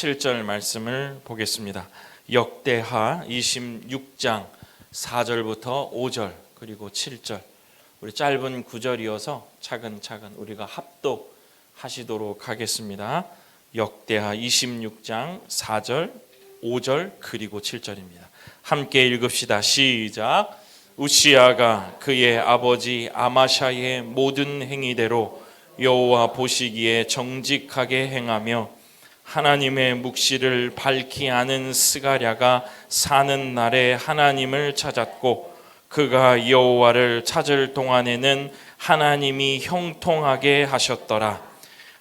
7절 말씀을 보겠습니다. 역대하 26장 4절부터 5절 그리고 7절, 우리 짧은 구절이어서 차근차근 우리가 합독하시도록 하겠습니다. 역대하 26장 4절, 5절 그리고 7절입니다. 함께 읽읍시다. 시작. 우시야가 그의 아버지 아마샤의 모든 행위대로 여호와 보시기에 정직하게 행하며 하나님의 묵시를 밝히 아는 스가랴가 사는 날에 하나님을 찾았고, 그가 여호와를 찾을 동안에는 하나님이 형통하게 하셨더라.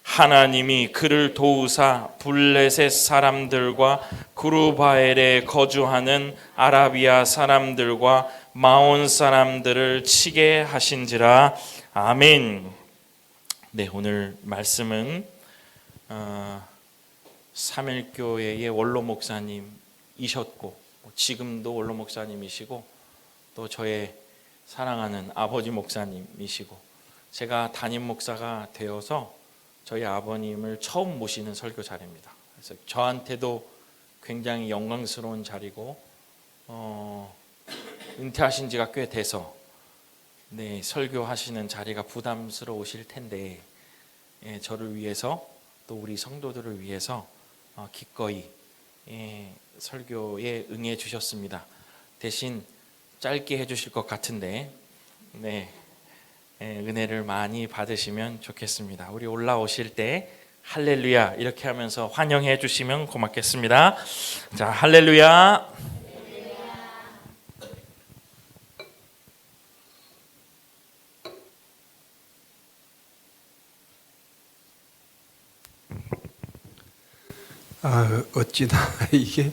하나님이 그를 도우사 블레셋 사람들과 구르바엘에 거주하는 아라비아 사람들과 마온 사람들을 치게 하신지라. 아멘. 네, 오늘 말씀은 삼일교회의 원로 목사님이셨고 지금도 원로 목사님이시고 또 저의 사랑하는 아버지 목사님이시고, 제가 담임 목사가 되어서 저희 아버님을 처음 모시는 설교 자리입니다. 그래서 저한테도 굉장히 영광스러운 자리고 은퇴하신 지가 꽤 돼서 설교하시는 자리가 부담스러우실 텐데, 저를 위해서 또 우리 성도들을 위해서 기꺼이 설교에 응해 주셨습니다. 대신 짧게 해주실 것 같은데 은혜를 많이 받으시면 좋겠습니다. 우리 올라오실 때 할렐루야 이렇게 하면서 환영해 주시면 고맙겠습니다. 자, 할렐루야. 어찌나 이게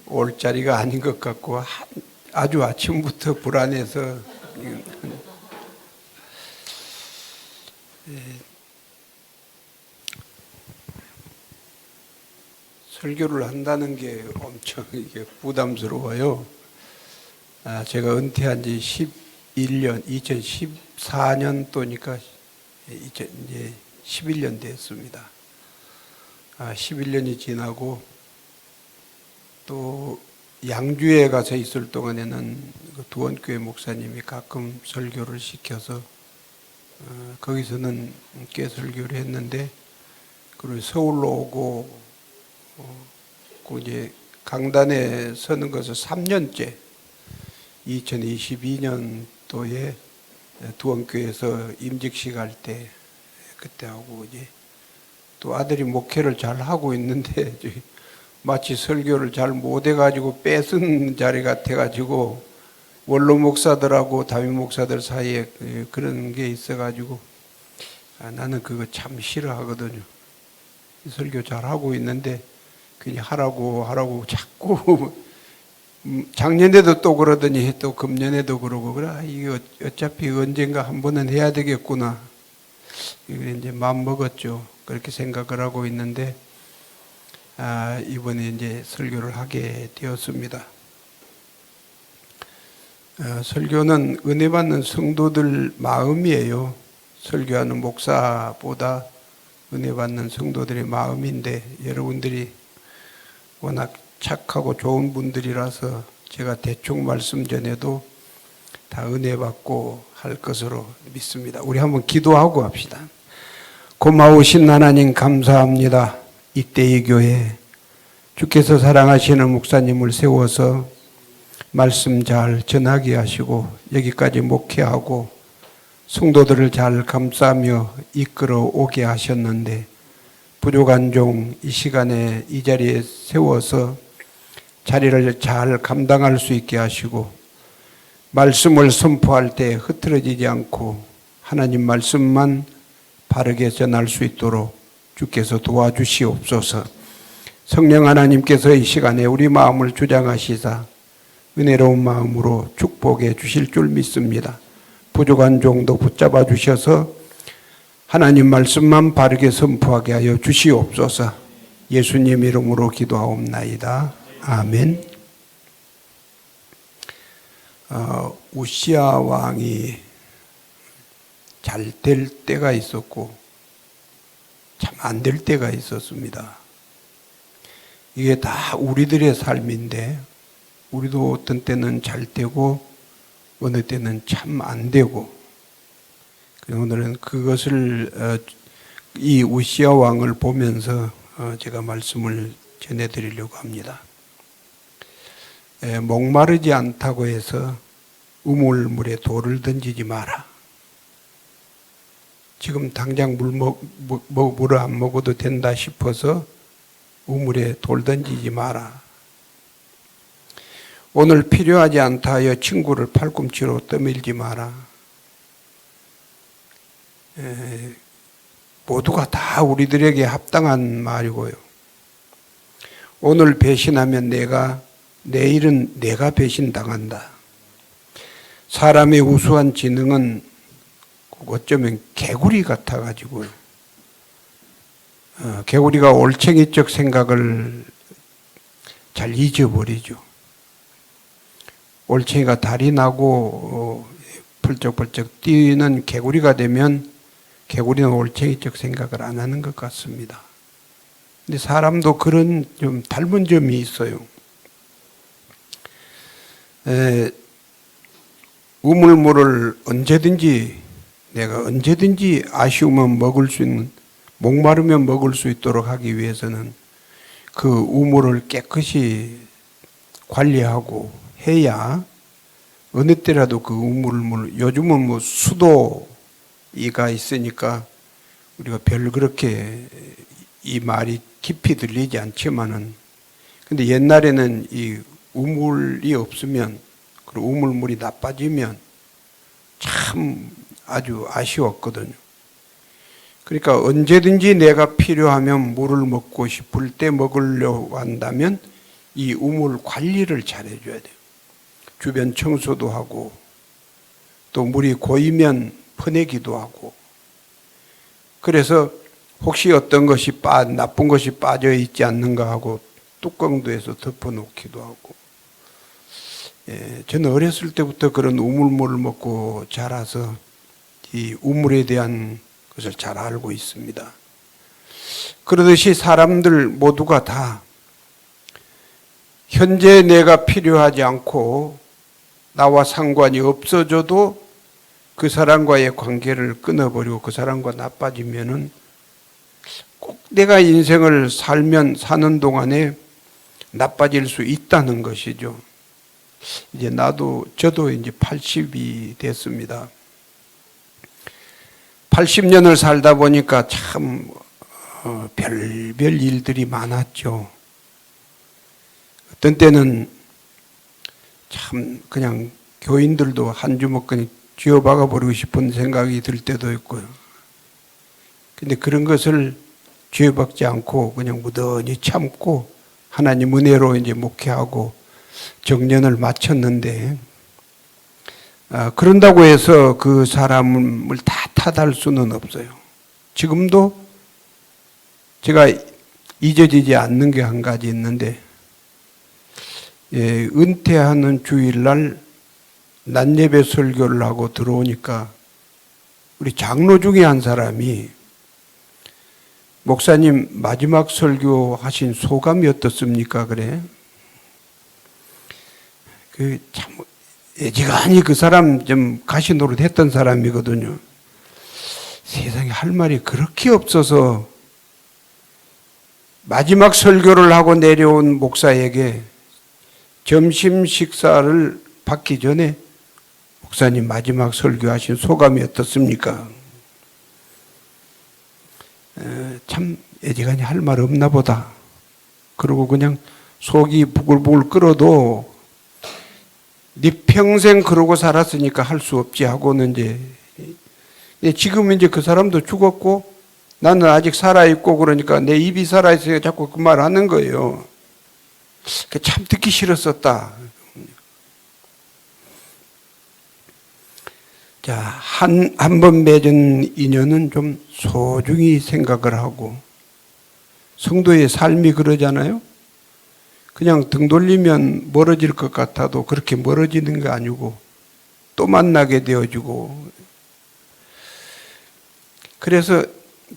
올 자리가 아닌 것 같고 아주 아침부터 불안해서 설교를 한다는 게 엄청 이게 부담스러워요. 제가 은퇴한 지 11년, 2014년도니까 이제 11년 됐습니다. 11년이 지나고 또 양주에 가서 있을 동안에는 그 두원교회 목사님이 가끔 설교를 시켜서 거기서는 꽤 설교를 했는데, 그리고 서울로 오고 그 이제 강단에 서는 것을 3년째 2022년도에 두원교회에서 임직식 할 때 그때 하고, 이제 또 아들이 목회를 잘 하고 있는데 마치 설교를 잘 못해가지고 뺏은 자리 같아가지고 원로 목사들하고 담임 목사들 사이에 그런 게 있어가지고 나는 그거 참 싫어하거든요. 설교 잘 하고 있는데 그냥 하라고 자꾸 작년에도 또 그러더니 또 금년에도 그러고, 그래 이게 어차피 언젠가 한 번은 해야 되겠구나. 이제 마음 먹었죠. 그렇게 생각을 하고 있는데 이번에 이제 설교를 하게 되었습니다. 설교는 은혜 받는 성도들 마음이에요. 설교하는 목사보다 은혜 받는 성도들의 마음인데, 여러분들이 워낙 착하고 좋은 분들이라서 제가 대충 말씀 전해도 다 은혜 받고 할 것으로 믿습니다. 우리 한번 기도하고 합시다. 고마우신 하나님 감사합니다. 이때의 교회 주께서 사랑하시는 목사님을 세워서 말씀 잘 전하게 하시고 여기까지 목회하고 성도들을 잘 감싸며 이끌어 오게 하셨는데, 부족한 종 이 시간에 이 자리에 세워서 자리를 잘 감당할 수 있게 하시고, 말씀을 선포할 때 흐트러지지 않고 하나님 말씀만 바르게 전할 수 있도록 주께서 도와주시옵소서. 성령 하나님께서 이 시간에 우리 마음을 주장하시사 은혜로운 마음으로 축복해 주실 줄 믿습니다. 부족한 종도 붙잡아 주셔서 하나님 말씀만 바르게 선포하게 하여 주시옵소서. 예수님 이름으로 기도하옵나이다. 아멘. 우시야 왕이 잘 될 때가 있었고 참 안 될 때가 있었습니다. 이게 다 우리들의 삶인데 우리도 어떤 때는 잘 되고 어느 때는 참 안 되고, 오늘은 그것을 이 우시야 왕을 보면서 제가 말씀을 전해드리려고 합니다. 목마르지 않다고 해서 우물물에 돌을 던지지 마라. 지금 당장 물을 안 먹어도 된다 싶어서 우물에 돌 던지지 마라. 오늘 필요하지 않다 하여 친구를 팔꿈치로 떠밀지 마라. 모두가 다 우리들에게 합당한 말이고요. 오늘 배신하면 내일은 내가 배신당한다. 사람의 우수한 지능은 어쩌면 개구리 같아가지고요. 개구리가 올챙이적 생각을 잘 잊어버리죠. 올챙이가 달이 나고 펄쩍펄쩍 뛰는 개구리가 되면 개구리는 올챙이적 생각을 안 하는 것 같습니다. 근데 사람도 그런 좀 닮은 점이 있어요. 우물물을 내가 언제든지 아쉬우면 먹을 수 있는, 목마르면 먹을 수 있도록 하기 위해서는 그 우물을 깨끗이 관리하고 해야 어느 때라도 그 우물물, 요즘은 뭐 수도가 있으니까 우리가 별 그렇게 이 말이 깊이 들리지 않지만은, 근데 옛날에는 이 우물이 없으면, 그리고 우물물이 나빠지면 참 아주 아쉬웠거든요. 그러니까 언제든지 내가 필요하면 물을 먹고 싶을 때 먹으려고 한다면 이 우물 관리를 잘 해줘야 돼요. 주변 청소도 하고, 또 물이 고이면 퍼내기도 하고, 그래서 혹시 어떤 것이 나쁜 것이 빠져 있지 않는가 하고 뚜껑도 해서 덮어놓기도 하고. 저는 어렸을 때부터 그런 우물물을 먹고 자라서 이 우물에 대한 것을 잘 알고 있습니다. 그러듯이 사람들 모두가 다 현재 내가 필요하지 않고 나와 상관이 없어져도 그 사람과의 관계를 끊어버리고 그 사람과 나빠지면은 꼭 내가 인생을 사는 동안에 나빠질 수 있다는 것이죠. 이제 저도 이제 80이 됐습니다. 80년을 살다 보니까 참 별별 일들이 많았죠. 어떤 때는 참 그냥 교인들도 한 주먹 쥐어박아 버리고 싶은 생각이 들 때도 있고요. 근데 그런 것을 쥐어박지 않고 그냥 무던히 참고 하나님 은혜로 이제 목회하고 정년을 마쳤는데, 그런다고 해서 그 사람을 다 탓할 수는 없어요. 지금도 제가 잊어지지 않는 게 한 가지 있는데, 은퇴하는 주일날 낮예배 설교를 하고 들어오니까 우리 장로 중에 한 사람이 목사님 마지막 설교하신 소감이 어떻습니까? 그래. 참 애지간히 그 사람 좀 가시노릇 했던 사람이거든요. 세상에 할 말이 그렇게 없어서 마지막 설교를 하고 내려온 목사에게 점심 식사를 받기 전에 목사님 마지막 설교하신 소감이 어떻습니까? 참 애지간히 할 말 없나 보다. 그러고 그냥 속이 부글부글 끓어도 네 평생 그러고 살았으니까 할 수 없지 하고는 지금 이제 그 사람도 죽었고 나는 아직 살아있고 그러니까 내 입이 살아있으니까 자꾸 그 말 하는 거예요. 참 듣기 싫었었다. 자, 한 번 맺은 인연은 좀 소중히 생각을 하고, 성도의 삶이 그러잖아요. 그냥 등 돌리면 멀어질 것 같아도 그렇게 멀어지는 게 아니고 또 만나게 되어지고. 그래서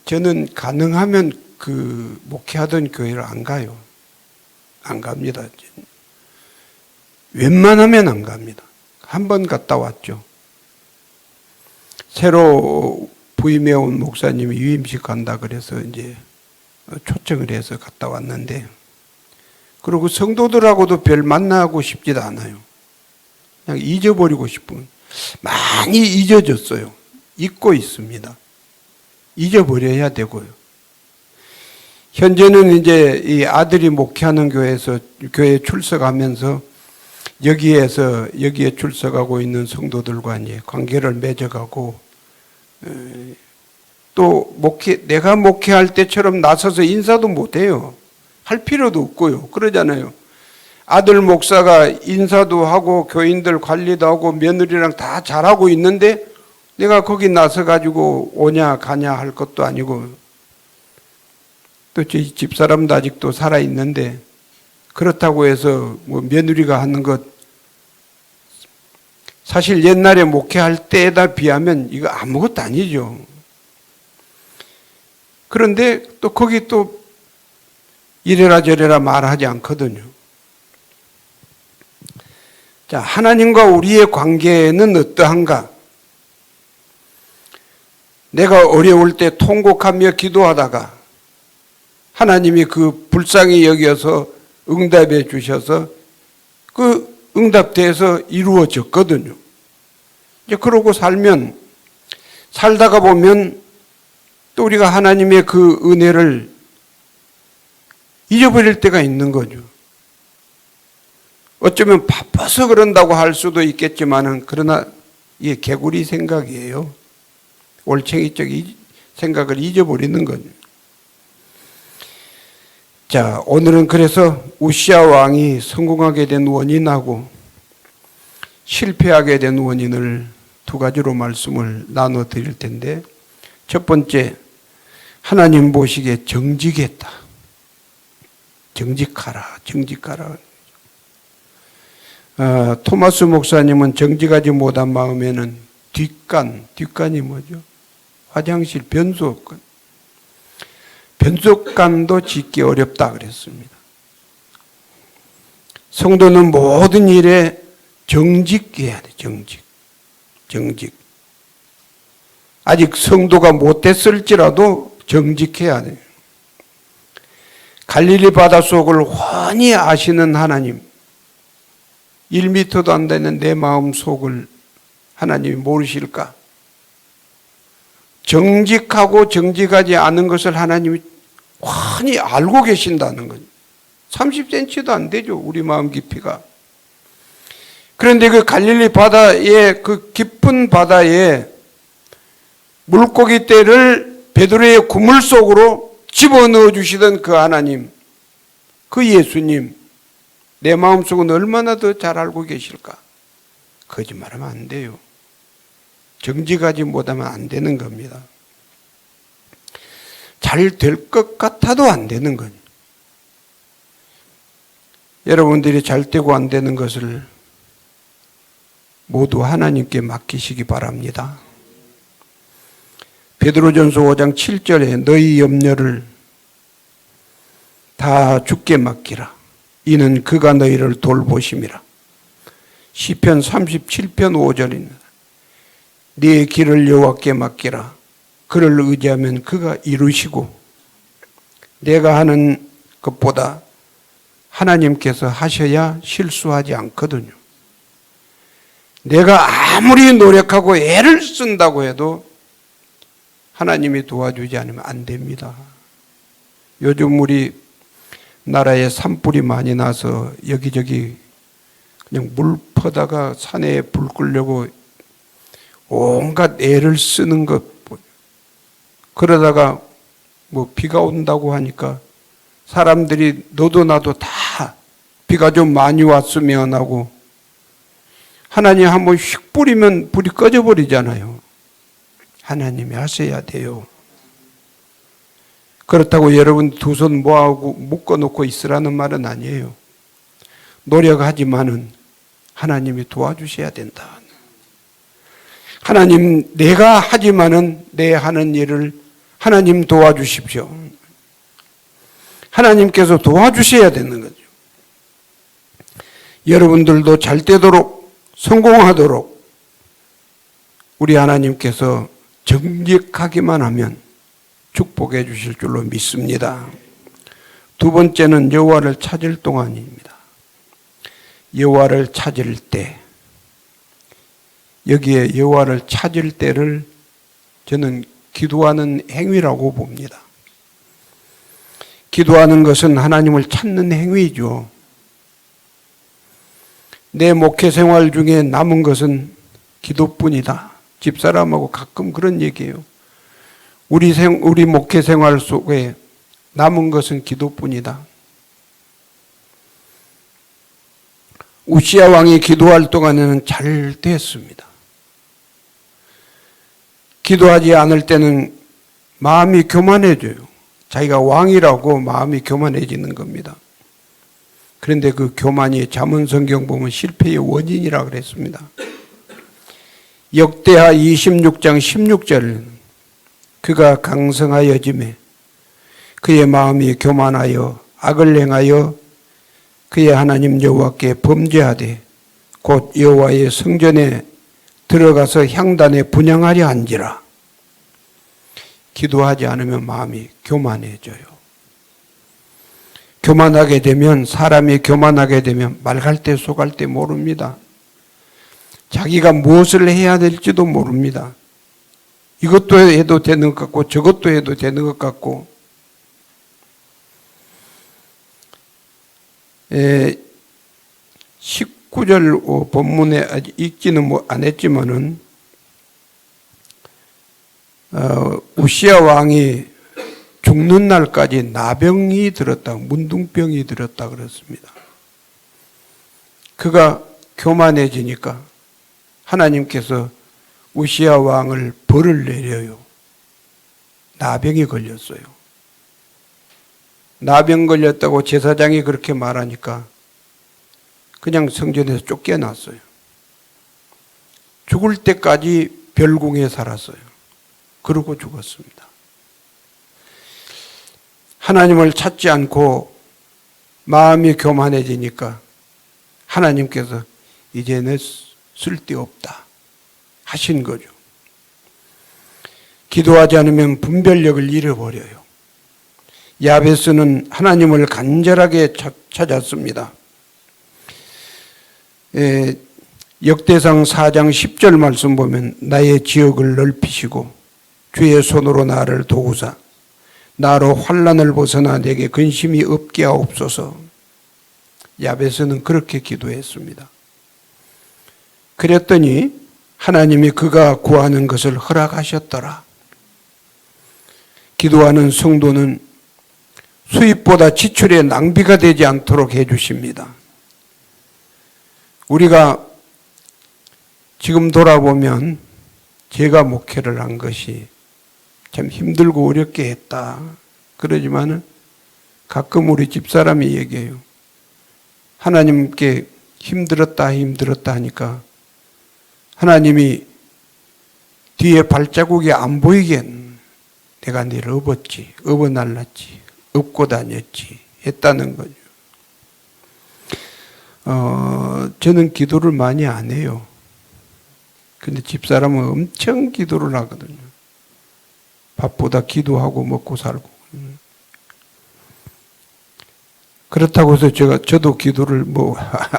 저는 가능하면 그 목회하던 교회를 안 가요. 안 갑니다. 웬만하면 안 갑니다. 한 번 갔다 왔죠. 새로 부임해 온 목사님이 유임식 간다 그래서 이제 초청을 해서 갔다 왔는데, 그리고 성도들하고도 별 만나고 싶지도 않아요. 그냥 잊어버리고 싶은, 많이 잊어졌어요. 잊고 있습니다. 잊어버려야 되고요. 현재는 이제 이 아들이 목회하는 교회에서 교회에 출석하면서 여기에 출석하고 있는 성도들과 이제 관계를 맺어가고, 또 내가 목회할 때처럼 나서서 인사도 못해요. 할 필요도 없고요. 그러잖아요. 아들 목사가 인사도 하고 교인들 관리도 하고 며느리랑 다 잘하고 있는데 내가 거기 나서 가지고 오냐 가냐 할 것도 아니고, 또 저희 집사람도 아직도 살아 있는데 그렇다고 해서 뭐 며느리가 하는 것, 사실 옛날에 목회할 때에다 비하면 이거 아무것도 아니죠. 그런데 또 거기 또 이래라 저래라 말하지 않거든요. 자, 하나님과 우리의 관계는 어떠한가? 내가 어려울 때 통곡하며 기도하다가 하나님이 그 불쌍히 여겨서 응답해 주셔서 그 응답돼서 이루어졌거든요. 이제 그러고 살다가 보면 또 우리가 하나님의 그 은혜를 잊어버릴 때가 있는 거죠. 어쩌면 바빠서 그런다고 할 수도 있겠지만은, 그러나 이게 개구리 생각이에요. 올챙이적 생각을 잊어버리는 거죠. 자, 오늘은 그래서 우시아 왕이 성공하게 된 원인하고 실패하게 된 원인을 두 가지로 말씀을 나눠 드릴 텐데, 첫 번째, 하나님 보시기에 정직했다. 정직하라. 토마스 목사님은 정직하지 못한 마음에는 뒷간이 뭐죠? 화장실 변속간도 짓기 어렵다 그랬습니다. 성도는 모든 일에 정직해야 돼. 정직. 아직 성도가 못됐을지라도 정직해야 돼요. 갈릴리 바닷속을 훤히 아시는 하나님, 1미터도 안 되는 내 마음 속을 하나님이 모르실까? 정직하고 정직하지 않은 것을 하나님이 훤히 알고 계신다는 거죠. 30cm도 안 되죠, 우리 마음 깊이가. 그런데 그 갈릴리 바다의 그 깊은 바다에 물고기 떼를 베드로의 그물 속으로 집어넣어 주시던 그 하나님, 그 예수님, 내 마음속은 얼마나 더 잘 알고 계실까? 거짓말하면 안 돼요. 정직하지 못하면 안 되는 겁니다. 잘 될 것 같아도 안 되는 거예요. 여러분들이 잘 되고 안 되는 것을 모두 하나님께 맡기시기 바랍니다. 베드로전서 5장 7절에 너희 염려를 다 주께 맡기라. 이는 그가 너희를 돌보심이라. 시편 37편 5절입니다. 네 길을 여호와께 맡기라. 그를 의지하면 그가 이루시고, 내가 하는 것보다 하나님께서 하셔야 실수하지 않거든요. 내가 아무리 노력하고 애를 쓴다고 해도 하나님이 도와주지 않으면 안 됩니다. 요즘 우리 나라에 산불이 많이 나서 여기저기 그냥 물 퍼다가 산에 불 끄려고 온갖 애를 쓰는 것, 그러다가 뭐 비가 온다고 하니까 사람들이 너도 나도 다 비가 좀 많이 왔으면 하고, 하나님 한번 휙 뿌리면 불이 꺼져버리잖아요. 하나님이 하셔야 돼요. 그렇다고 여러분 두 손 모아고 묶어놓고 있으라는 말은 아니에요. 노력하지만은 하나님이 도와주셔야 된다. 하나님, 내가 하지만은 내 하는 일을 하나님 도와주십시오. 하나님께서 도와주셔야 되는 거죠. 여러분들도 잘 되도록 성공하도록 우리 하나님께서 정직하기만 하면 축복해 주실 줄로 믿습니다. 두 번째는 여호와를 찾을 동안입니다. 여호와를 찾을 때, 여기에 여호와를 찾을 때를 저는 기도하는 행위라고 봅니다. 기도하는 것은 하나님을 찾는 행위죠. 내 목회 생활 중에 남은 것은 기도뿐이다. 집사람하고 가끔 그런 얘기해요. 우리 목회 생활 속에 남은 것은 기도뿐이다. 우시야 왕이 기도할 동안에는 잘 됐습니다. 기도하지 않을 때는 마음이 교만해져요. 자기가 왕이라고 마음이 교만해지는 겁니다. 그런데 그 교만이 잠언 성경 보면 실패의 원인이라 그랬습니다. 역대하 26장 16절 그가 강성하여 짐에 그의 마음이 교만하여 악을 행하여 그의 하나님 여호와께 범죄하되 곧 여호와의 성전에 들어가서 향단에 분향하려 한지라. 기도하지 않으면 마음이 교만해져요. 교만하게 되면 사람이 교만하게 되면 말갈 때 속할 때 모릅니다. 자기가 무엇을 해야 될지도 모릅니다. 이것도 해도 되는 것 같고 저것도 해도 되는 것 같고 19절 본문에 아직 읽지는 안 했지만은 우시야 왕이 죽는 날까지 나병이 들었다, 문둥병이 들었다 그랬습니다. 그가 교만해지니까 하나님께서 우시야 왕을 벌을 내려요. 나병이 걸렸어요. 나병 걸렸다고 제사장이 그렇게 말하니까 그냥 성전에서 쫓겨났어요. 죽을 때까지 별궁에 살았어요. 그러고 죽었습니다. 하나님을 찾지 않고 마음이 교만해지니까 하나님께서 이제는 쓸데없다 하신 거죠. 기도하지 않으면 분별력을 잃어버려요. 야베스는 하나님을 간절하게 찾았습니다. 역대상 4장 10절 말씀 보면 나의 지역을 넓히시고 주의 손으로 나를 도우사 나로 환난을 벗어나 내게 근심이 없게 하옵소서. 야베스는 그렇게 기도했습니다. 그랬더니 하나님이 그가 구하는 것을 허락하셨더라. 기도하는 성도는 수입보다 지출의 낭비가 되지 않도록 해주십니다. 우리가 지금 돌아보면 제가 목회를 한 것이 참 힘들고 어렵게 했다. 그러지만은 가끔 우리 집사람이 얘기해요. 하나님께 힘들었다 하니까 하나님이 뒤에 발자국이 안 보이게 내가 너를 업었지, 업어날랐지, 업고 다녔지 했다는 거죠. 저는 기도를 많이 안 해요. 근데 집사람은 엄청 기도를 하거든요. 밥보다 기도하고 먹고 살고. 그렇다고 해서 저도 기도를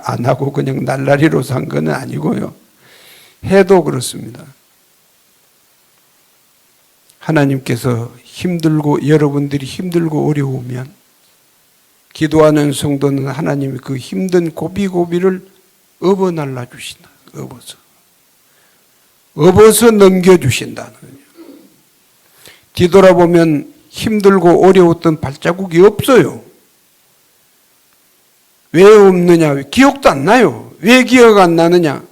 안 하고 그냥 날라리로 산 건 아니고요. 해도 그렇습니다. 하나님께서 여러분들이 힘들고 어려우면 기도하는 성도는 하나님이 그 힘든 고비고비를 업어 날라 주신다. 업어서 넘겨주신다는 거예요. 뒤돌아보면 힘들고 어려웠던 발자국이 없어요. 왜 없느냐? 기억도 안 나요. 왜 기억 안 나느냐?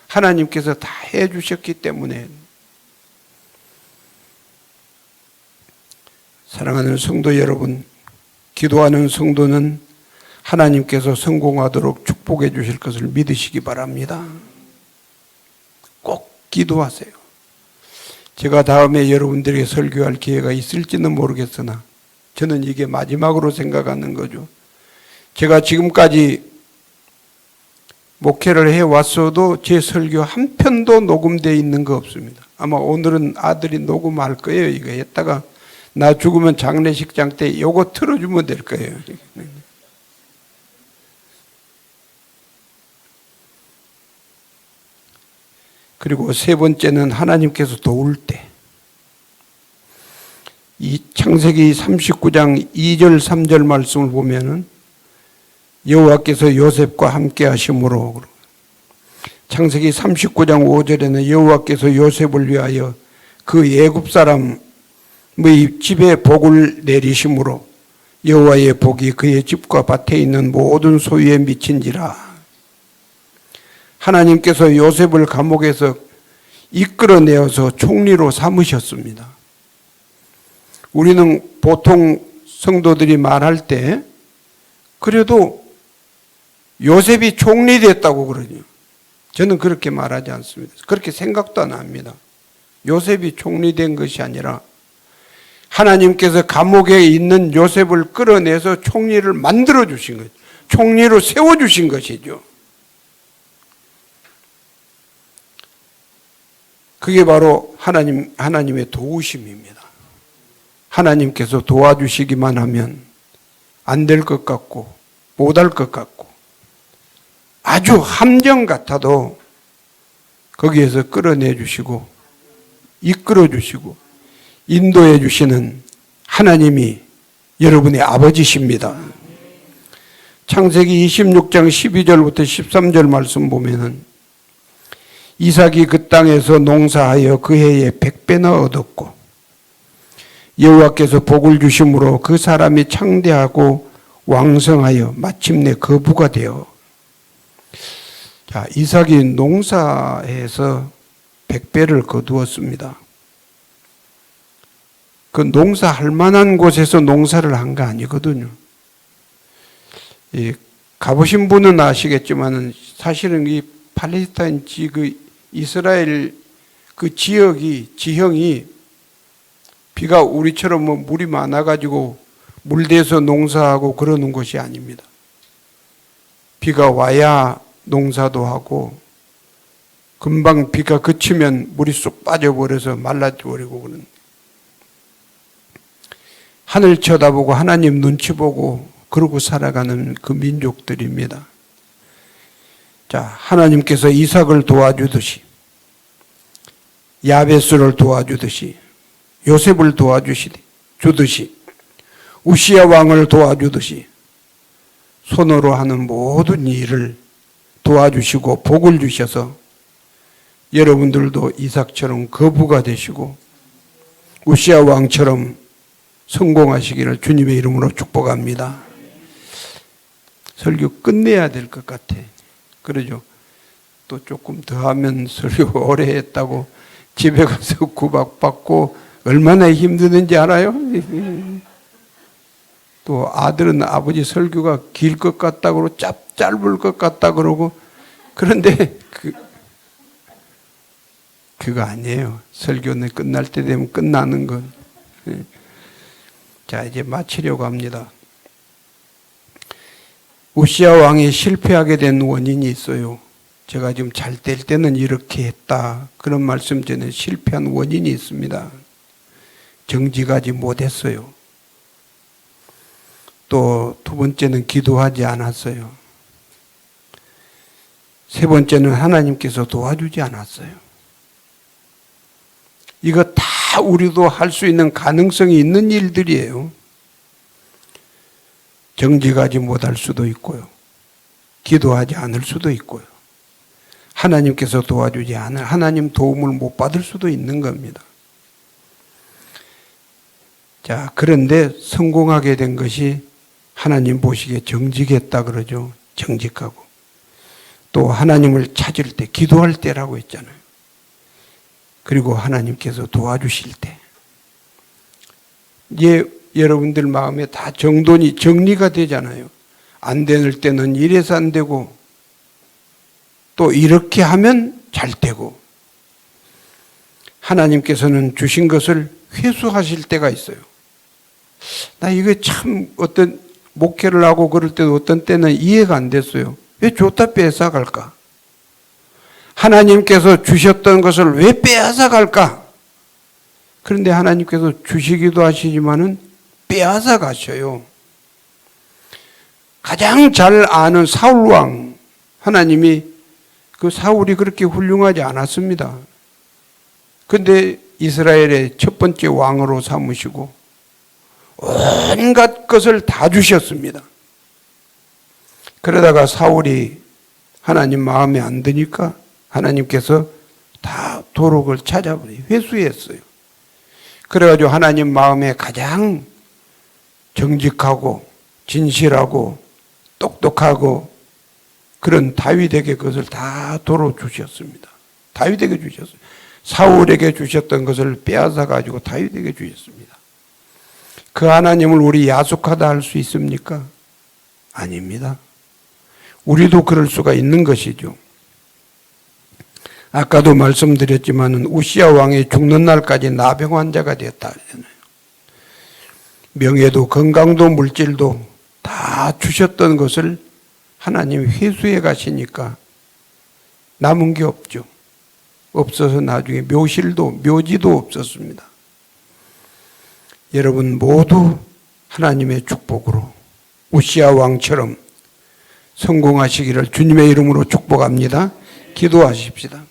하나님께서 다 해주셨기 때문에. 사랑하는 성도 여러분, 기도하는 성도는 하나님께서 성공하도록 축복해 주실 것을 믿으시기 바랍니다. 꼭 기도하세요. 제가 다음에 여러분들에게 설교할 기회가 있을지는 모르겠으나 저는 이게 마지막으로 생각하는 거죠. 제가 지금까지 목회를 해왔어도 제 설교 한 편도 녹음되어 있는 거 없습니다. 아마 오늘은 아들이 녹음할 거예요. 이거 했다가 나 죽으면 장례식장 때 요거 틀어주면 될 거예요. 그리고 세 번째는 하나님께서 도울 때. 이 창세기 39장 2절 3절 말씀을 보면은 여호와께서 요셉과 함께 하심으로, 창세기 39장 5절에는 여호와께서 요셉을 위하여 그 애굽 사람의 집에 복을 내리심으로 여호와의 복이 그의 집과 밭에 있는 모든 소유에 미친지라. 하나님께서 요셉을 감옥에서 이끌어내어서 총리로 삼으셨습니다. 우리는 보통 성도들이 말할 때 그래도 요셉이 총리 됐다고 그러죠. 저는 그렇게 말하지 않습니다. 그렇게 생각도 안 합니다. 요셉이 총리 된 것이 아니라 하나님께서 감옥에 있는 요셉을 끌어내서 총리를 만들어 주신 거죠. 총리로 세워 주신 것이죠. 그게 바로 하나님의 도우심입니다. 하나님께서 도와주시기만 하면 안 될 것 같고 못할 것 같고 아주 함정 같아도 거기에서 끌어내 주시고 이끌어 주시고 인도해 주시는 하나님이 여러분의 아버지십니다. 창세기 26장 12절부터 13절 말씀 보면은 이삭이 그 땅에서 농사하여 그 해에 100배나 얻었고 여호와께서 복을 주심으로 그 사람이 창대하고 왕성하여 마침내 거부가 되어. 자, 이삭이 농사해서 100배를 거두었습니다. 그 농사할 만한 곳에서 농사를 한 거 아니거든요. 가보신 분은 아시겠지만 사실은 이 팔레스타인 이스라엘 그 지형이 비가 우리처럼 뭐 물이 많아가지고 물대서 농사하고 그러는 것이 아닙니다. 비가 와야 농사도 하고 금방 비가 그치면 물이 쑥 빠져버려서 말라버리고 그런. 하늘 쳐다보고 하나님 눈치 보고 그러고 살아가는 그 민족들입니다. 자, 하나님께서 이삭을 도와주듯이 야베스를 도와주듯이 요셉을 도와주듯이 우시야 왕을 도와주듯이 손으로 하는 모든 일을 도와주시고 복을 주셔서 여러분들도 이삭처럼 거부가 되시고 우시야 왕처럼 성공하시기를 주님의 이름으로 축복합니다. 설교 끝내야 될 것 같아. 그러죠. 또 조금 더 하면 설교 오래 했다고 집에 가서 구박받고 얼마나 힘드는지 알아요? 또 아들은 아버지 설교가 길 것 같다 그러고 짧을 것 같다 그러고 그런데 그거 아니에요. 설교는 끝날 때 되면 끝나는 건. 자, 이제 마치려고 합니다. 우시야 왕이 실패하게 된 원인이 있어요. 제가 지금 잘 될 때는 이렇게 했다. 그런 말씀 전에 실패한 원인이 있습니다. 정직하지 못했어요. 또 두 번째는 기도하지 않았어요. 세 번째는 하나님께서 도와주지 않았어요. 이거 다 우리도 할 수 있는 가능성이 있는 일들이에요. 정직하지 못할 수도 있고요. 기도하지 않을 수도 있고요. 하나님께서 도와주지 않을, 하나님 도움을 못 받을 수도 있는 겁니다. 자, 그런데 성공하게 된 것이 하나님 보시기에 정직했다 그러죠. 정직하고. 또 하나님을 찾을 때, 기도할 때라고 했잖아요. 그리고 하나님께서 도와주실 때. 이제 여러분들 마음에 다 정리가 되잖아요. 안 될 때는 이래서 안 되고, 또 이렇게 하면 잘 되고, 하나님께서는 주신 것을 회수하실 때가 있어요. 나 이거 참 어떤 목회를 하고 그럴 때도 어떤 때는 이해가 안 됐어요. 왜 줬다 뺏어갈까? 하나님께서 주셨던 것을 왜 빼앗아갈까? 그런데 하나님께서 주시기도 하시지만은 빼앗아가셔요. 가장 잘 아는 사울왕, 하나님이 그 사울이 그렇게 훌륭하지 않았습니다. 근데 이스라엘의 첫 번째 왕으로 삼으시고 온갖 것을 다 주셨습니다. 그러다가 사울이 하나님 마음에 안 드니까 하나님께서 다 도록을 찾아버려 회수했어요. 그래가지고 하나님 마음에 가장 정직하고 진실하고 똑똑하고 그런 다윗에게 그것을 다 도로 주셨습니다. 다윗에게 주셨어요. 사울에게 주셨던 것을 빼앗아 가지고 다윗에게 주셨습니다. 그 하나님을 우리 야속하다 할 수 있습니까? 아닙니다. 우리도 그럴 수가 있는 것이죠. 아까도 말씀드렸지만 우시야 왕이 죽는 날까지 나병 환자가 됐다 하잖아요. 명예도 건강도 물질도 다 주셨던 것을 하나님 회수해 가시니까 남은 게 없죠. 없어서 나중에 묘지도 없었습니다. 여러분 모두 하나님의 축복으로 우시야 왕처럼 성공하시기를 주님의 이름으로 축복합니다. 기도하십시다.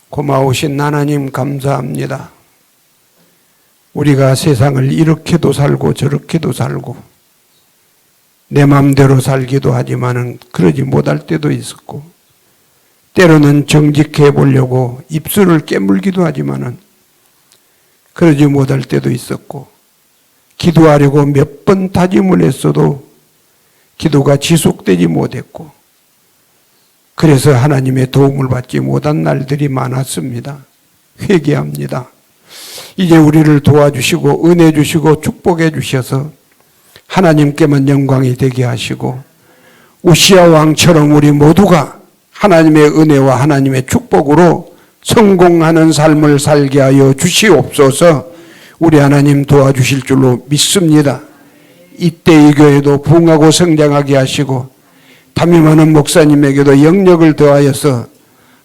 고마우신 하나님 감사합니다. 우리가 세상을 이렇게도 살고 저렇게도 살고 내 마음대로 살기도 하지만은 그러지 못할 때도 있었고 때로는 정직해 보려고 입술을 깨물기도 하지만은 그러지 못할 때도 있었고 기도하려고 몇 번 다짐을 했어도 기도가 지속되지 못했고 그래서 하나님의 도움을 받지 못한 날들이 많았습니다. 회개합니다. 이제 우리를 도와주시고 은혜 주시고 축복해 주셔서 하나님께만 영광이 되게 하시고 우시야 왕처럼 우리 모두가 하나님의 은혜와 하나님의 축복으로 성공하는 삶을 살게 하여 주시옵소서. 우리 하나님 도와주실 줄로 믿습니다. 이때 이 교회도 부흥하고 성장하게 하시고 담임하는 목사님에게도 영력을 더하여서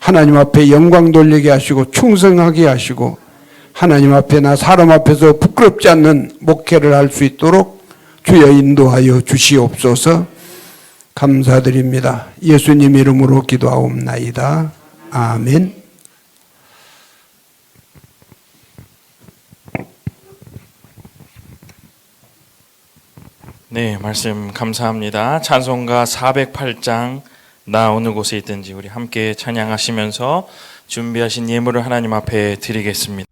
하나님 앞에 영광 돌리게 하시고 충성하게 하시고 하나님 앞에나 사람 앞에서 부끄럽지 않는 목회를 할 수 있도록 주여 인도하여 주시옵소서. 감사드립니다. 예수님 이름으로 기도하옵나이다. 아멘. 네, 말씀 감사합니다. 찬송가 408장 나 어느 곳에 있든지 우리 함께 찬양하시면서 준비하신 예물을 하나님 앞에 드리겠습니다.